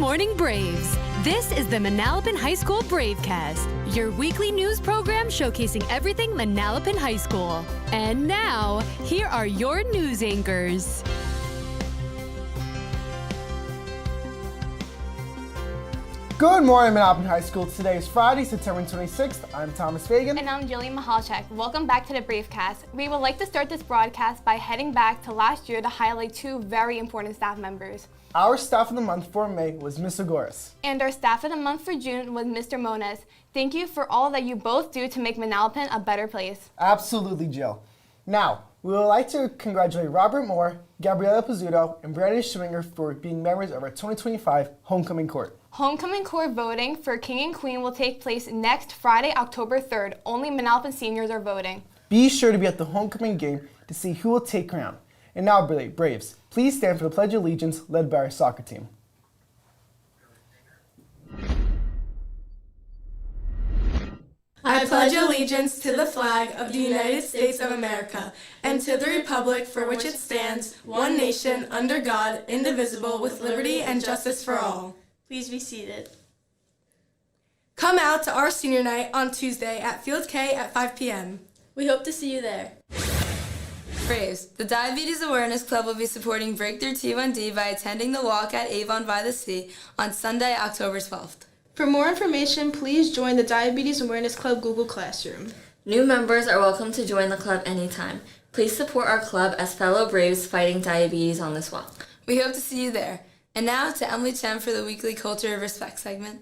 morning, Braves. This is the Manalapan High School Bravecast, your weekly news program showcasing everything Manalapan High School. And now, here are your news anchors. Good morning, Manalapan High School. Today is Friday, September 26th. I'm Thomas Fagan. And I'm Jillian Mahalchek. Welcome back to the Bravecast. We would like to start this broadcast by heading back to last year to highlight two very important staff members. Our staff of the month for May was Ms. Agoras. And our staff of the month for June was Mr. Moniz. Thank you for all that you both do to make Manalapan a better place. Absolutely, Jill. Now, we would like to congratulate Robert Moore, Gabriela Pizzuto, and Brandon Schwinger for being members of our 2025 Homecoming Court. Homecoming Court voting for King and Queen will take place next Friday, October 3rd. Only Manalapan seniors are voting. Be sure to be at the homecoming game to see who will take crown. And now, Braves, please stand for the Pledge of Allegiance led by our soccer team. I pledge allegiance to the flag of the United States of America and to the republic for which it stands, one nation, under God, indivisible, with liberty and justice for all. Please be seated. Come out to our senior night on Tuesday at Field K at 5 p.m. We hope to see you there. Braves, the Diabetes Awareness Club will be supporting Breakthrough T1D by attending the walk at Avon by the Sea on Sunday, October 12th. For more information, please join the Diabetes Awareness Club Google Classroom. New members are welcome to join the club anytime. Please support our club as fellow Braves fighting diabetes on this walk. We hope to see you there. And now to Emily Chen for the weekly Culture of Respect segment.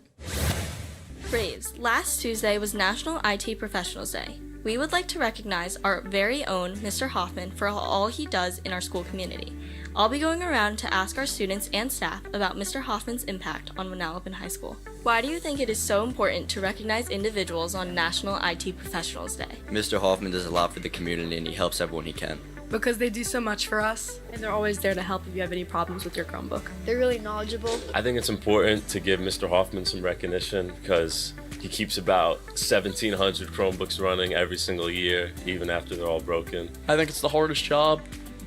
Braves, last Tuesday was National IT Professionals Day. We would like to recognize our very own Mr. Hoffman for all he does in our school community. I'll be going around to ask our students and staff about Mr. Hoffman's impact on Manalapan High School. Why do you think it is so important to recognize individuals on National IT Professionals Day? Mr. Hoffman does a lot for the community and he helps everyone he can. Because they do so much for us. And they're always there to help if you have any problems with your Chromebook. They're really knowledgeable. I think it's important to give Mr. Hoffman some recognition because he keeps about 1,700 Chromebooks running every single year, even after they're all broken. I think it's the hardest job.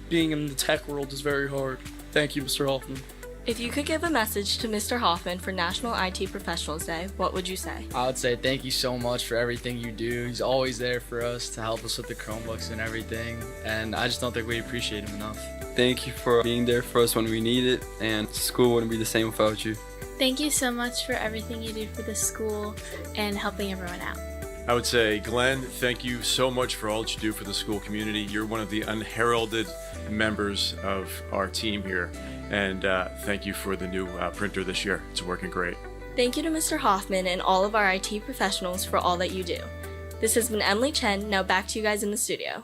Being in the tech world is very hard. Thank you, Mr. Hoffman. If you could give a message to Mr. Hoffman for National IT Professionals Day, what would you say? I would say thank you so much for everything you do. He's always there for us to help us with the Chromebooks and everything, and I just don't think we appreciate him enough. Thank you for being there for us when we need it, and school wouldn't be the same without you. Thank you so much for everything you do for the school and helping everyone out. I would say, Glenn, thank you so much for all that you do for the school community. You're one of the unheralded members of our team here. And thank you for the new printer this year. It's working great. Thank you to Mr. Hoffman and all of our IT professionals for all that you do. This has been Emily Chen. Now back to you guys in the studio.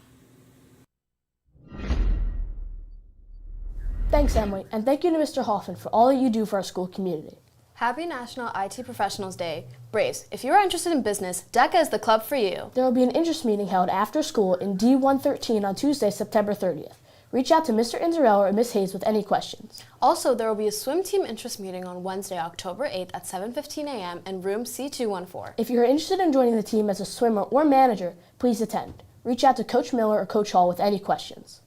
Thanks, Emily, and thank you to Mr. Hoffman for all that you do for our school community. Happy National IT Professionals Day. Braves, if you are interested in business, DECA is the club for you. There will be an interest meeting held after school in D113 on Tuesday, September 30th. Reach out to Mr. Inzerillo or Ms. Hayes with any questions. Also, there will be a swim team interest meeting on Wednesday, October 8th at 7:15 a.m. in Room C214. If you're interested in joining the team as a swimmer or manager, please attend. Reach out to Coach Miller or Coach Hall with any questions.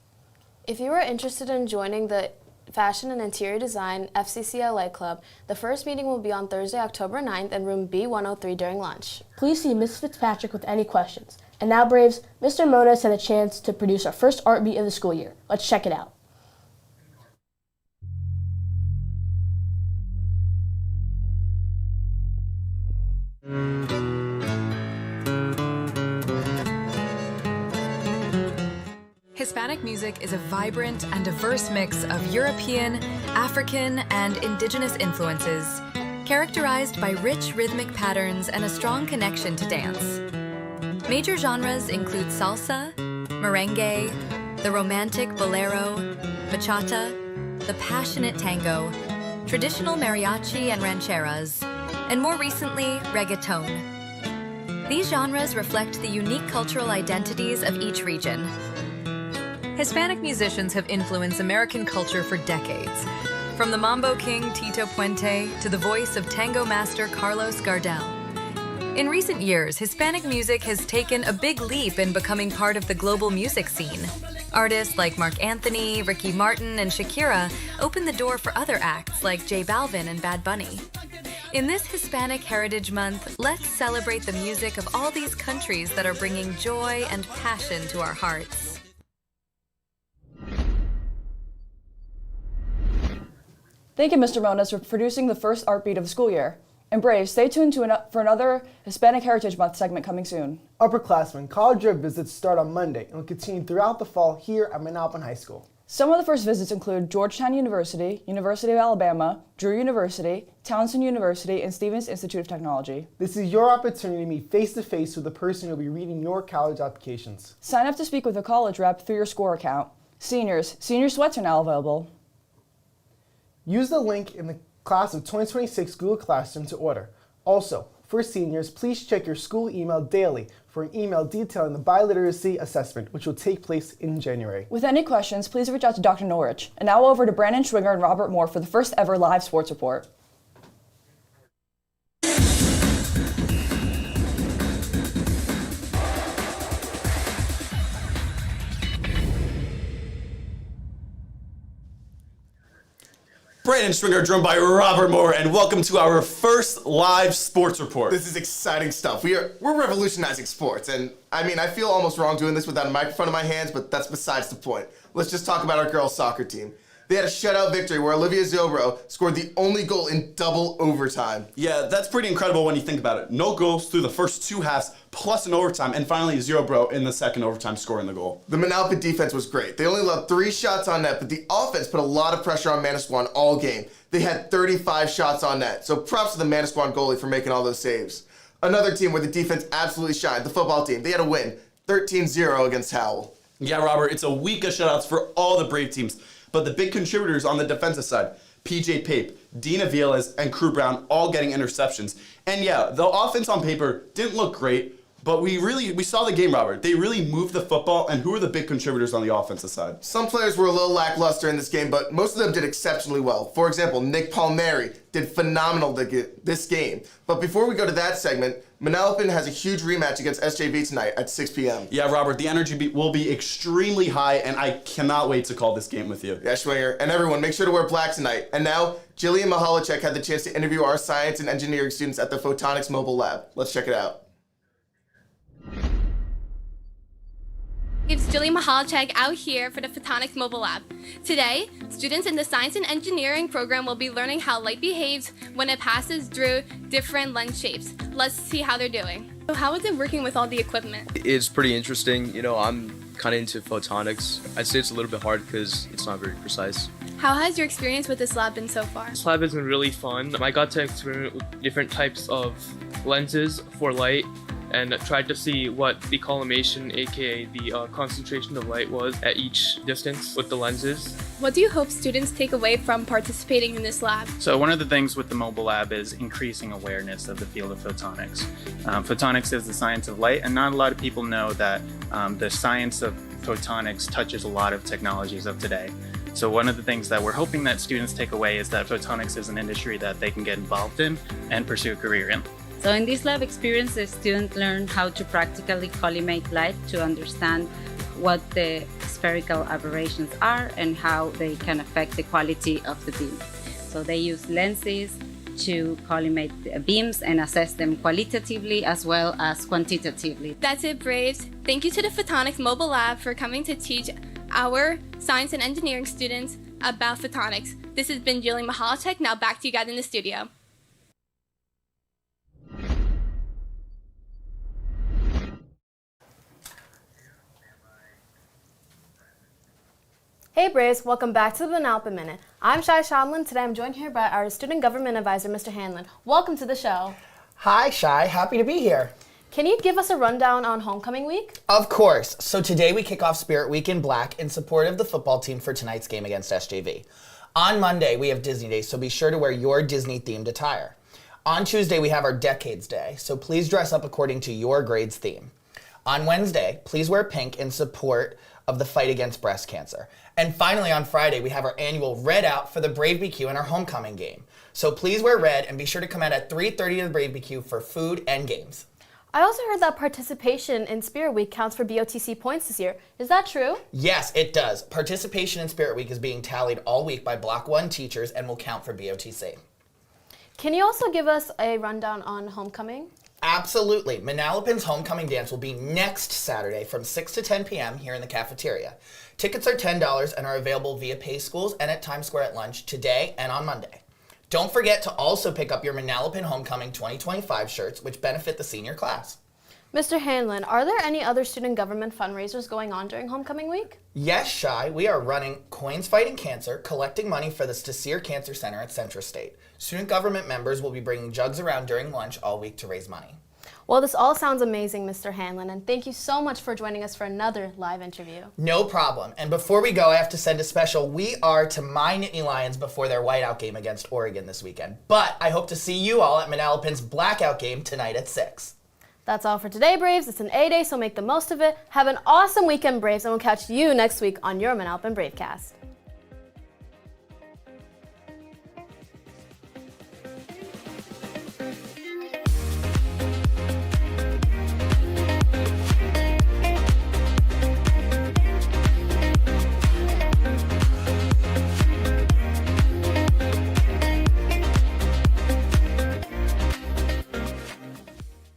If you are interested in joining the Fashion and Interior Design FCCLA Club, the first meeting will be on Thursday, October 9th in Room B103 during lunch. Please see Ms. Fitzpatrick with any questions. And now, Braves, Mr. Moniz had a chance to produce our first art beat of the school year. Let's check it out. Hispanic music is a vibrant and diverse mix of European, African, and indigenous influences, characterized by rich rhythmic patterns and a strong connection to dance. Major genres include salsa, merengue, the romantic bolero, bachata, the passionate tango, traditional mariachi and rancheras, and more recently, reggaeton. These genres reflect the unique cultural identities of each region. Hispanic musicians have influenced American culture for decades, from the mambo king Tito Puente to the voice of tango master Carlos Gardel. In recent years, Hispanic music has taken a big leap in becoming part of the global music scene. Artists like Mark Anthony, Ricky Martin, and Shakira opened the door for other acts like J Balvin and Bad Bunny. In this Hispanic Heritage Month, let's celebrate the music of all these countries that are bringing joy and passion to our hearts. Thank you, Mr. Moniz, for producing the first art beat of the school year. And Braves, stay tuned for another Hispanic Heritage Month segment coming soon. Upperclassmen college trip visits start on Monday and will continue throughout the fall here at Manalapan High School. Some of the first visits include Georgetown University, University of Alabama, Drew University, Towson University, and Stevens Institute of Technology. This is your opportunity to meet face-to-face with the person who will be reading your college applications. Sign up to speak with a college rep through your SCOIR account. Senior sweats are now available. Use the link in the Class of 2026 Google Classroom to order. Also, for seniors, please check your school email daily for an email detailing the biliteracy assessment, which will take place in January. With any questions, please reach out to Dr. Norwich. And now over to Brandon Schwinger and Robert Moore for the first ever live sports report. Brandon Stringer, joined by Robert Moore, and welcome to our first live sports report. This is exciting stuff. We're revolutionizing sports, and I feel almost wrong doing this without a microphone in my hands, but that's besides the point. Let's just talk about our girls' soccer team. They had a shutout victory where Olivia Zobro scored the only goal in double overtime. Yeah, that's pretty incredible when you think about it. No goals through the first two halves, plus an overtime, and finally Zobro in the second overtime scoring the goal. The Manalapan defense was great. They only allowed 3 shots on net, but the offense put a lot of pressure on Manasquan all game. They had 35 shots on net, so props to the Manasquan goalie for making all those saves. Another team where the defense absolutely shined, the football team. They had a win, 13-0 against Howell. Yeah, Robert, it's a week of shutouts for all the Brave teams. But the big contributors on the defensive side, PJ Pape, Dina Vilas, and Crew Brown all getting interceptions. And yeah, the offense on paper didn't look great, but we saw the game, Robert. They really moved the football, and who are the big contributors on the offensive side? Some players were a little lackluster in this game, but most of them did exceptionally well. For example, Nick Palmieri did phenomenal this game. But before we go to that segment, Manalapan has a huge rematch against SJV tonight at 6 p.m. Yeah, Robert, the energy will be extremely high, and I cannot wait to call this game with you. Yeah, Schwinger. And everyone, make sure to wear black tonight. And now, Jillian Mahalicek had the chance to interview our science and engineering students at the Photonics Mobile Lab. Let's check it out. It's Jillian Mahalicek out here for the Photonics Mobile Lab. Today, students in the Science and Engineering program will be learning how light behaves when it passes through different lens shapes. Let's see how they're doing. So how is it working with all the equipment? It's pretty interesting. I'm kind of into photonics. I'd say it's a little bit hard because it's not very precise. How has your experience with this lab been so far? This lab has been really fun. I got to experiment with different types of lenses for light and tried to see what the collimation, aka the concentration of light, was at each distance with the lenses. What do you hope students take away from participating in this lab? So one of the things with the mobile lab is increasing awareness of the field of photonics. Photonics is the science of light, and not a lot of people know that the science of photonics touches a lot of technologies of today. So one of the things that we're hoping that students take away is that photonics is an industry that they can get involved in and pursue a career in. So in this lab experience, the students learn how to practically collimate light to understand what the spherical aberrations are and how they can affect the quality of the beam. So they use lenses to collimate the beams and assess them qualitatively as well as quantitatively. That's it, Braves. Thank you to the Photonics Mobile Lab for coming to teach our science and engineering students about photonics. This has been Jillian Mahalicek. Now back to you guys in the studio. Hey Braves, welcome back to the Manalapan Minute. I'm Shai Shamlin. Today I'm joined here by our Student Government Advisor, Mr. Hanlon. Welcome to the show. Hi Shai, happy to be here. Can you give us a rundown on Homecoming Week? Of course. So today we kick off Spirit Week in black in support of the football team for tonight's game against SJV. On Monday we have Disney Day, so be sure to wear your Disney-themed attire. On Tuesday we have our Decades Day, so please dress up according to your grade's theme. On Wednesday, please wear pink in support of the fight against breast cancer. And finally, on Friday, we have our annual Red Out for the Brave BQ and our homecoming game. So please wear red and be sure to come out at 3:30 to the Brave BQ for food and games. I also heard that participation in Spirit Week counts for BOTC points this year. Is that true? Yes, it does. Participation in Spirit Week is being tallied all week by Block 1 teachers and will count for BOTC. Can you also give us a rundown on homecoming? Absolutely. Manalapan's homecoming dance will be next Saturday from 6 to 10 p.m. here in the cafeteria. Tickets are $10 and are available via Pay Schools and at Times Square at lunch today and on Monday. Don't forget to also pick up your Manalapan Homecoming 2025 shirts, which benefit the senior class. Mr. Hanlon, are there any other student government fundraisers going on during homecoming week? Yes, Shai, we are running Coins Fighting Cancer, collecting money for the Stacir Cancer Center at Central State. Student government members will be bringing jugs around during lunch all week to raise money. Well, this all sounds amazing, Mr. Hanlon, and thank you so much for joining us for another live interview. No problem. And before we go, I have to send a special "We Are" to my Nittany Lions before their whiteout game against Oregon this weekend. But I hope to see you all at Manalapan's blackout game tonight at 6. That's all for today, Braves. It's an A-Day, so make the most of it. Have an awesome weekend, Braves, and we'll catch you next week on your Manalapan Bravecast.